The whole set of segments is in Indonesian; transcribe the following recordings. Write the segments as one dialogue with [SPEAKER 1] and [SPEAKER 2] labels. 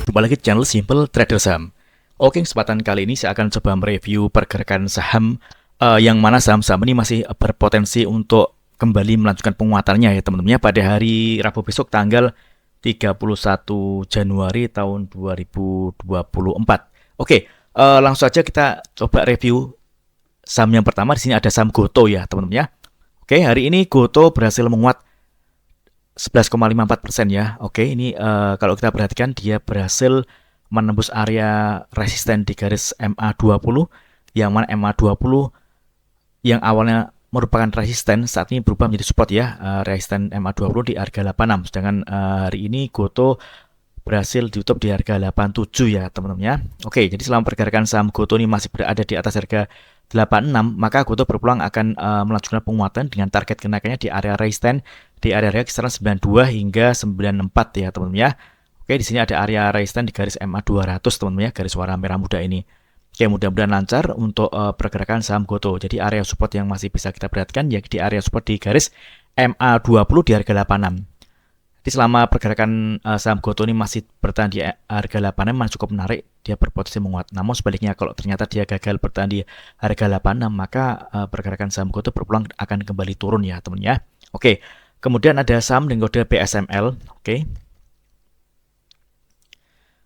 [SPEAKER 1] Jumpa lagi di channel Simple Trader Saham. Oke, kesempatan kali ini saya akan coba mereview pergerakan saham yang mana saham-saham ini masih berpotensi untuk kembali melanjutkan penguatannya ya teman-teman ya pada hari Rabu besok tanggal 31 Januari tahun 2024. Oke, langsung aja kita coba review saham yang pertama. Di sini ada saham Gotoh ya teman-teman ya. Oke, hari ini Gotoh berhasil menguat 11,54% ya. Oke, ini kalau kita perhatikan dia berhasil menembus area resisten di garis MA20, yang mana MA20 yang awalnya merupakan resisten saat ini berubah menjadi support ya. Resisten MA20 di harga 86, sedangkan hari ini Gotoh berhasil ditutup di harga 87 ya teman-teman ya. Oke, jadi selama pergerakan saham Gotoh ini masih berada di atas harga 86, maka Gotoh berpeluang akan melanjutkan penguatan dengan target kenaikannya di area resisten di area kisaran 92 hingga 94 ya teman-teman ya. Oke, di sini ada area resisten di garis MA 200 teman-teman ya, garis warna merah muda ini. Oke, mudah-mudahan lancar untuk pergerakan saham Gotoh. Jadi area support yang masih bisa kita perhatikan ya di area support di garis MA 20 di harga 86. Jadi selama pergerakan saham Gotoh ini masih bertahan di harga 86 masih cukup menarik, dia berpotensi menguat. Namun sebaliknya kalau ternyata dia gagal bertahan di harga 86, maka pergerakan saham Gotoh berpeluang akan kembali turun ya teman ya. Oke, kemudian ada saham dengan kode BSML.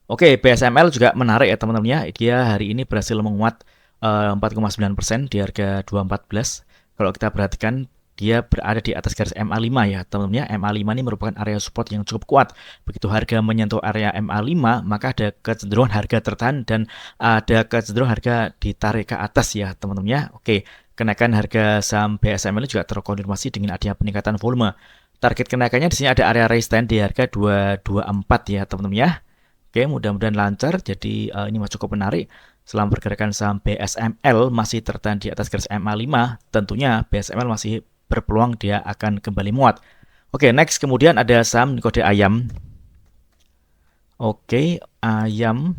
[SPEAKER 1] Oke, BSML juga menarik ya teman-teman ya. Dia hari ini berhasil menguat 4,9% di harga 214. Kalau kita perhatikan dia berada di atas garis MA5 ya teman-teman ya. MA5 ini merupakan area support yang cukup kuat. Begitu harga menyentuh area MA5, maka ada kecenderungan harga tertahan dan ada kecenderungan harga ditarik ke atas ya teman-teman ya. Oke, kenaikan harga saham BSML juga terkonfirmasi dengan adanya peningkatan volume. Target kenaikannya di sini ada area resisten di harga 224 ya teman-teman ya. Oke, mudah-mudahan lancar. Jadi ini masih cukup menarik. Selama pergerakan saham BSML masih tertahan di atas garis MA5, tentunya BSML masih berpeluang dia akan kembali muat. Oke, next kemudian ada saham kode ayam. Oke, ayam.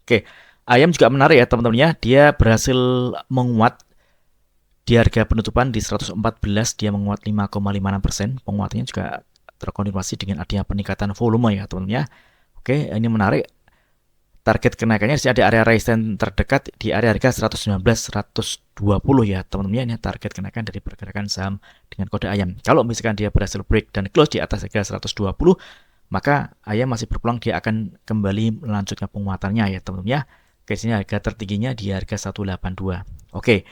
[SPEAKER 1] Oke, ayam juga menarik ya teman-teman ya. Dia berhasil menguat di harga penutupan di 114, dia menguat 5,56%. Penguatannya juga terkonfirmasi dengan adanya peningkatan volume ya teman-teman ya. Oke, ini menarik. Target kenaikannya di ada area resisten terdekat di area harga 119 120 ya teman-teman ya. Ini target kenaikan dari pergerakan saham dengan kode ayam. Kalau misalkan dia berhasil break dan close di atas harga 120, maka ayam masih berpeluang dia akan kembali melanjutkan penguatannya ya teman-teman ya. Oke, sini harga tertingginya di harga 182. Oke.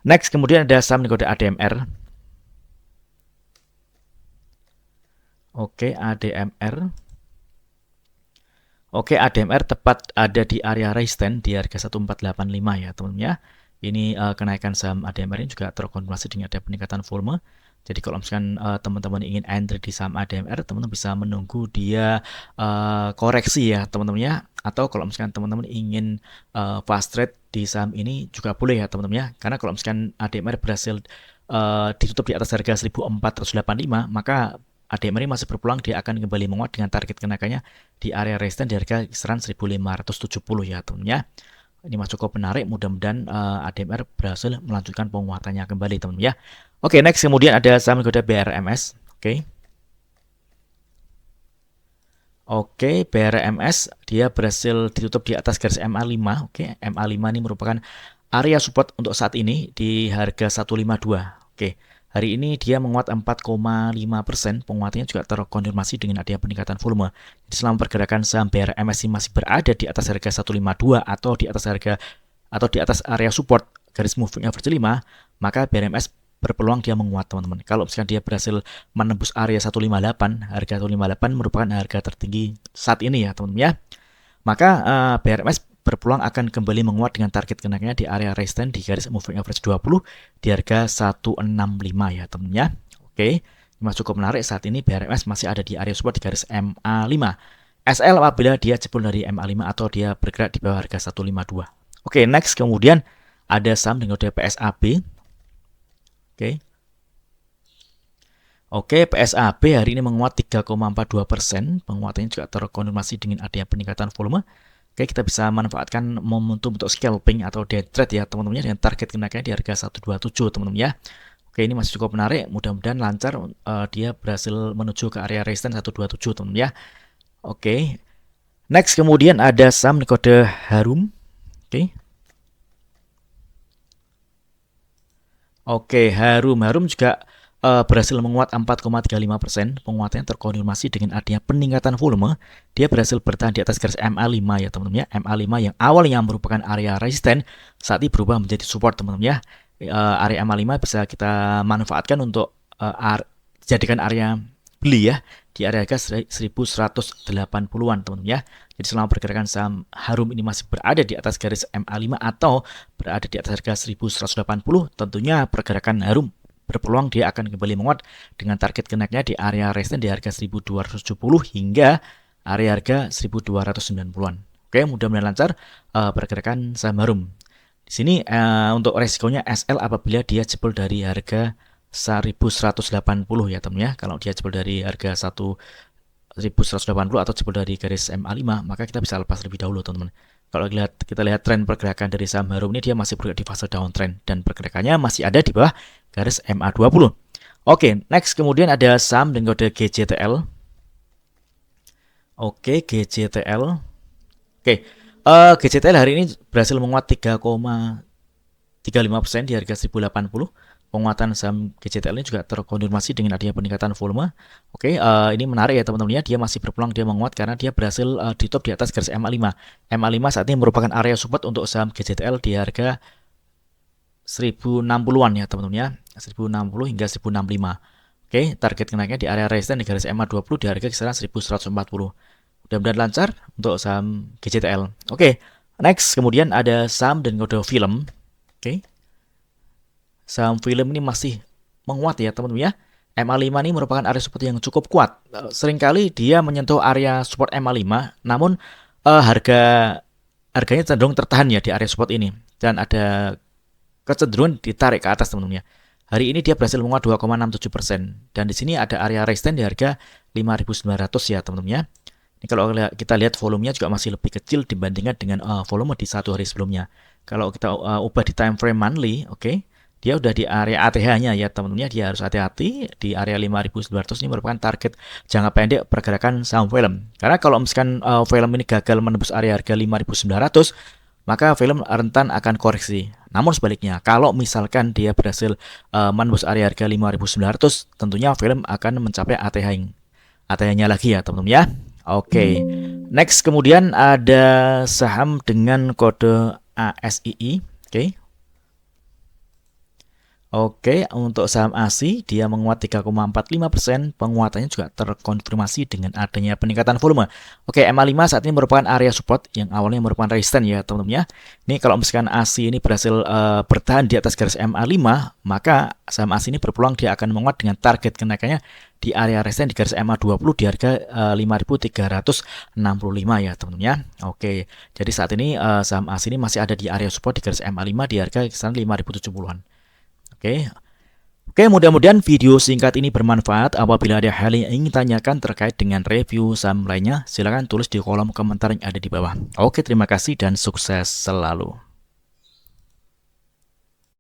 [SPEAKER 1] Next kemudian ada saham dengan kode ADMR. Oke, ADMR. Oke, ADMR tepat ada di area resisten di harga 1485 ya teman-teman ya. Ini kenaikan saham ADMR ini juga terkonfirmasi dengan ada peningkatan volume. Jadi kalau misalkan teman-teman ingin entry di saham ADMR, teman-teman bisa menunggu dia koreksi ya teman-teman ya. Atau kalau misalkan teman-teman ingin fast trade di saham ini juga boleh ya teman-teman ya. Karena kalau misalkan ADMR berhasil ditutup di atas harga 1485, maka ADMR masih berpeluang dia akan kembali menguat dengan target kenaikannya di area resisten di harga kisaran 1570 ya teman-teman ya. Ini masih cukup menarik, mudah-mudahan ADMR berhasil melanjutkan penguatannya kembali teman-teman ya. Oke, next kemudian ada saham kode BRMS. Oke, BRMS dia berhasil ditutup di atas garis MA5. Oke, MA5 ini merupakan area support untuk saat ini di harga 152. Oke. Hari ini dia menguat 4,5%, penguatannya juga terkonfirmasi dengan adanya peningkatan volume. Jadi selama pergerakan saham BRMS masih berada di atas harga 152 atau di atas harga atau di atas area support garis moving average 5, maka BRMS berpeluang dia menguat teman-teman. Kalau misalkan dia berhasil menembus area 158, harga 158 merupakan harga tertinggi saat ini ya teman-teman ya. Maka BRMS berpeluang akan kembali menguat dengan target kenaikannya di area resisten di garis moving average 20 di harga 165 ya teman-teman ya. Oke, masih cukup menarik saat ini BRMS masih ada di area support di garis MA5. SL apabila dia jebol dari MA5 atau dia bergerak di bawah harga 152. Oke, next kemudian ada saham dengan kode PSAB. Oke, PSAB hari ini menguat 3,42%. Penguatannya juga terkonfirmasi dengan adanya peningkatan volume. Oke, kita bisa manfaatkan momentum untuk scalping atau day trade ya teman-teman ya, dengan target kenaikannya di harga 127 teman-teman ya. Oke, ini masih cukup menarik, mudah-mudahan lancar, dia berhasil menuju ke area resistance 127 teman-teman ya. Oke, Next kemudian ada saham kode Harum. Oke. Oke, Harum juga berhasil menguat 4,35%. Penguatannya terkonfirmasi dengan adanya peningkatan volume. Dia berhasil bertahan di atas garis MA5 ya teman-teman ya. MA5 yang awalnya merupakan area resisten saat ini berubah menjadi support teman-teman ya. Area MA5 bisa kita manfaatkan untuk jadikan area beli ya di area harga 1180-an teman-teman ya. Jadi selama pergerakan saham Harum ini masih berada di atas garis MA5 atau berada di atas harga 1180, tentunya pergerakan Harum berpeluang dia akan kembali menguat dengan target kenaiknya di area resisten di harga 1270 hingga area harga 1290-an. Oke, mudah-mudahan lancar pergerakan saham Harum. Di sini untuk resikonya SL apabila dia jebol dari harga 1180 ya teman ya. Kalau dia jebol dari harga 1180 atau jebol dari garis MA5, maka kita bisa lepas lebih dahulu teman-teman. Kalau kita lihat tren pergerakan dari saham Harum ini, dia masih bergerak di fase downtrend dan pergerakannya masih ada di bawah garis MA20. Oke, next kemudian ada saham dengan kode GJTL. Oke, GJTL. Oke, GJTL hari ini berhasil menguat 3,35% di harga 1080. Penguatan saham GJTL ini juga terkonfirmasi dengan adanya peningkatan volume. Oke, ini menarik ya teman-teman ya. Dia masih berpeluang dia menguat karena dia berhasil di top di atas garis MA5. MA5 saat ini merupakan area support untuk saham GJTL di harga 1060-an ya teman-teman ya. 1060 hingga 1065. Oke, target kenaiknya di area resisten di garis MA20 di harga kisaran 1140. Mudah-mudahan lancar untuk saham GJTL. Oke, next kemudian ada saham dan kode film. Oke. Saham film ini masih menguat ya teman-teman ya. MA5 ini merupakan area support yang cukup kuat. Seringkali dia menyentuh area support MA5, namun harganya cenderung tertahan ya di area support ini dan ada kecenderungan ditarik ke atas teman-teman ya. Hari ini dia berhasil menguat 2,67% dan di sini ada area resisten di harga 5.900 ya teman-teman ya. Ini kalau kita lihat volumenya juga masih lebih kecil dibandingkan dengan volume di satu hari sebelumnya. Kalau kita ubah di time frame monthly, oke. Dia udah di area ATH-nya ya teman-teman ya, dia harus hati-hati di area 5.900 ini merupakan target jangka pendek pergerakan saham film. Karena kalau misalkan film ini gagal menembus area harga 5.900, maka film rentan akan koreksi. Namun sebaliknya, kalau misalkan dia berhasil menembus area harga 5.900, tentunya film akan mencapai ATH-nya lagi ya teman-teman ya. Oke. Next kemudian ada saham dengan kode ASII. Oke, untuk saham ASI dia menguat 3,45%, penguatannya juga terkonfirmasi dengan adanya peningkatan volume. Oke, MA5 saat ini merupakan area support yang awalnya merupakan resisten ya teman-teman ya. Ini kalau misalkan ASI ini berhasil bertahan di atas garis MA5, maka saham ASI ini berpeluang dia akan menguat dengan target kenaikannya di area resisten di garis MA20 di harga 5.365 ya teman-teman ya. Oke, jadi saat ini saham ASI ini masih ada di area support di garis MA5 di harga kisaran 5.070-an. Oke, mudah-mudahan video singkat ini bermanfaat. Apabila ada hal yang ingin tanyakan terkait dengan review saham lainnya, silahkan tulis di kolom komentar yang ada di bawah. Oke, terima kasih dan sukses selalu.